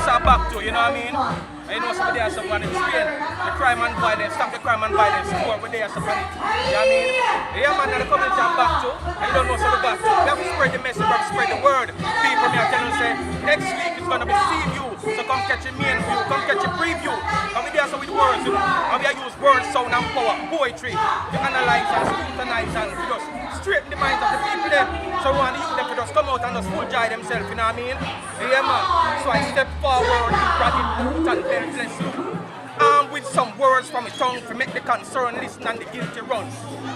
that's our back to, you know what I mean? And you know somebody has somebody to train the crime and violence, stop the crime and violence, store where they have somebody. You know what I mean? Yeah man, the community I'm back to, and you don't know something back to. We have to spread the message, we have to spread the word. People me I tell you say, next week it's gonna be see view. So come catch your main view, come catch your preview. And we there so with words, you know. And we use words, sound and power, poetry to analyze and scrutinize and just straighten the minds of the people there. So we want the youth them to just come out and just full joy themselves, you know what I mean? Yeah man. So I step forward, bragging boot and beltless look. With some words from his tongue to make the concern listen and the guilty run.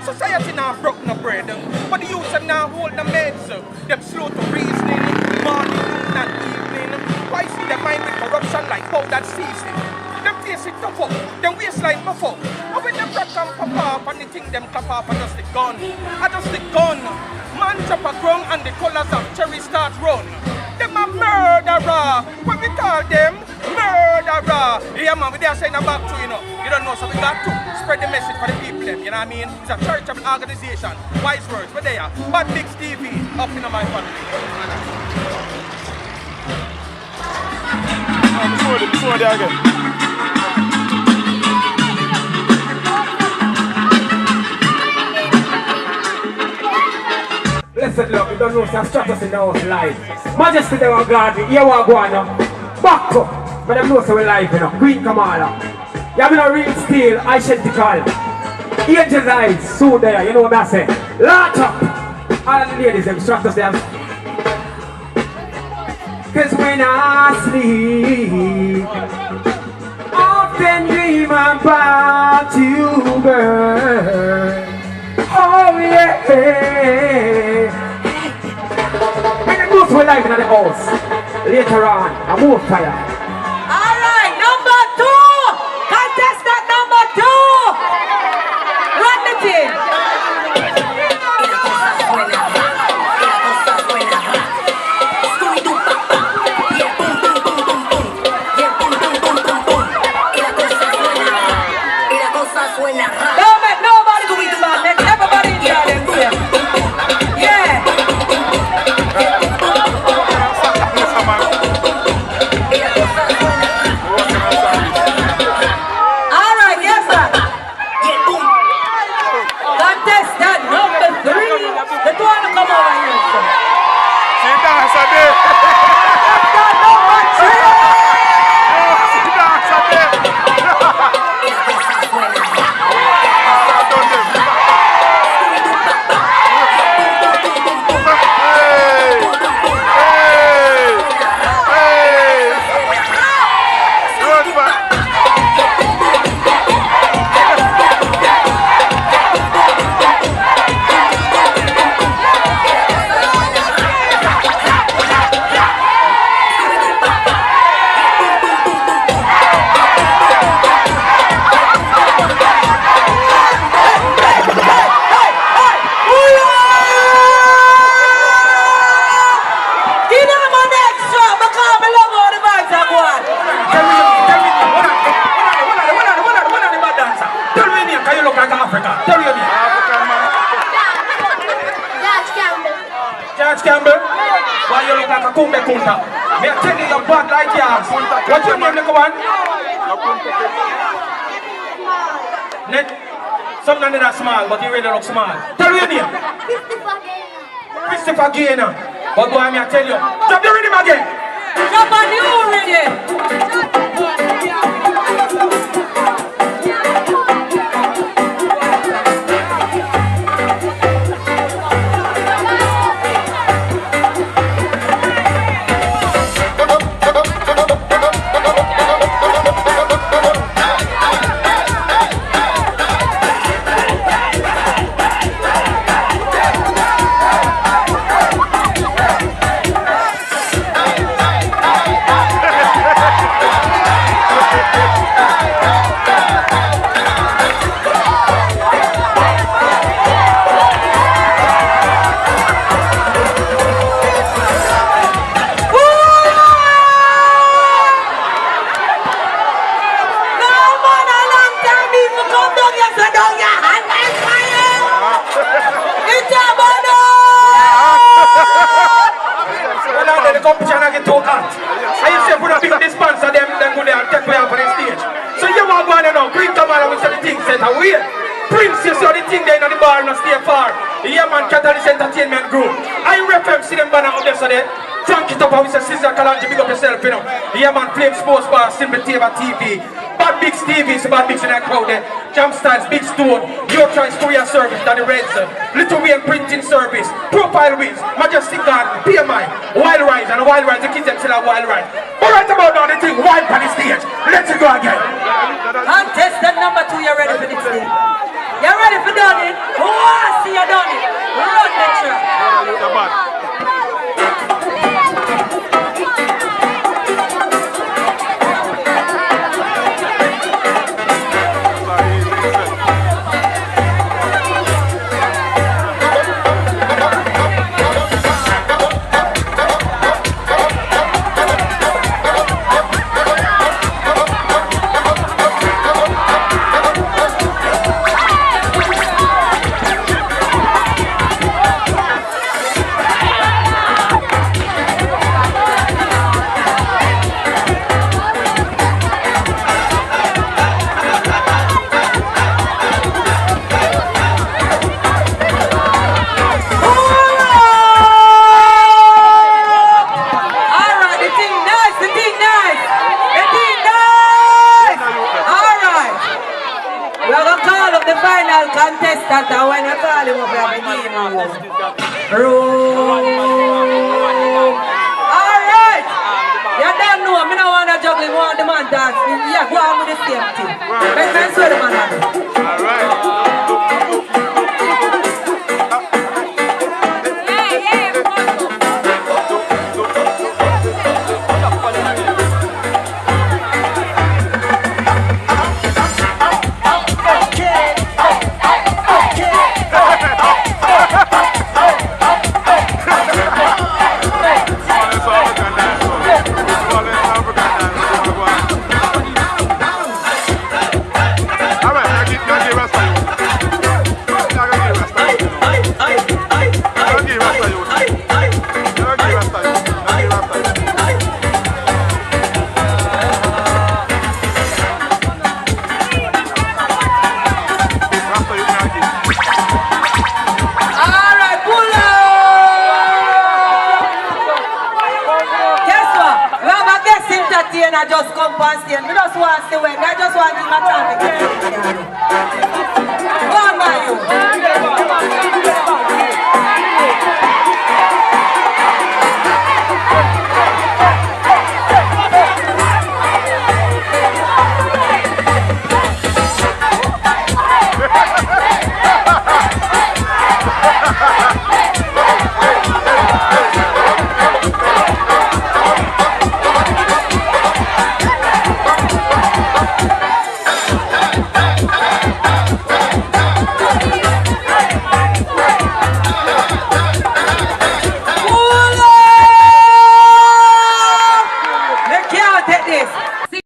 Society now broke no bread, but the youth them now hold the meds. Them slow to reasoning, morning, noon and evening. Why see the mind with corruption like powdered seasoning? Them face it tough up, them waistline muff up. And when them crack and pop up and the thing them clap up and just the gun. I just the gun. Man chop a ground and the colors of cherry start run. Them a murderer. When we call them murderer. Yeah man, we there saying back to you know. You don't know, so we got to spread the message for the people them, you know what I mean? It's a charitable organization. Wise words, we're there. Bad Mix TV, up in my family. Before they again. Listen, look, you don't know, so Stratus in the house live. Majesty, they were guarding, here we are going now. Back up, but them know so we live, you know. Queen Kamala. You have a real steel, identical. Angel's eyes, so there, you know what I say. Latch up. All the ladies, them Stratus, them. Cause when I sleep, often dream about you, girl. Oh yeah. And the ghosts were live in the house. Later on, I move fire. Alright, number 2! Contestant number 2! Run the team! Don't make nobody go into my neck. Everybody in there, them say. Yeah. All right, yes, sir. Contestant number 3. The two want to come over here, sir. She dance a bit. Contestant number 3. She dance a bit. Campbell, why you look like a kumbe kunta? Me I tell you you're bad like yours. What's your name, little one? Net. Something that small, but you really look small. Tell me your name. Christopher Gainer. But boy, me I tell you, drop the rhythm again. Drop a new rhythm. up yesterday. Frank it up and we say Sister Kalanji, big up yourself, you know. Yeah man, Flame Sports Bar, Simple Table TV. Bad Big Stevie, so Bad Big's in that crowd there. Jam Styles, Big Stone, Your Choice Courier Service, Danny Reds, Little Wheel Printing Service, Profile Wheels, Majestic Garden, PMI, Wild Rise, and Wild Rise, the kids them still have Wild Rise. But right about now, the thing, wild on the stage. Let's go again. Contestant number 2, you ready for this thing? You ready for done it? Who wants to see you done it? Run the track. Contestant, and when you call him up, you have to give him room. Alright! You don't know, I don't want to juggle, I want the man dance. Yeah, go on with the same thing. Make sense with the man. Alright. I just come past here. I just want to see when. I just want to give my time again. Go on, man, you.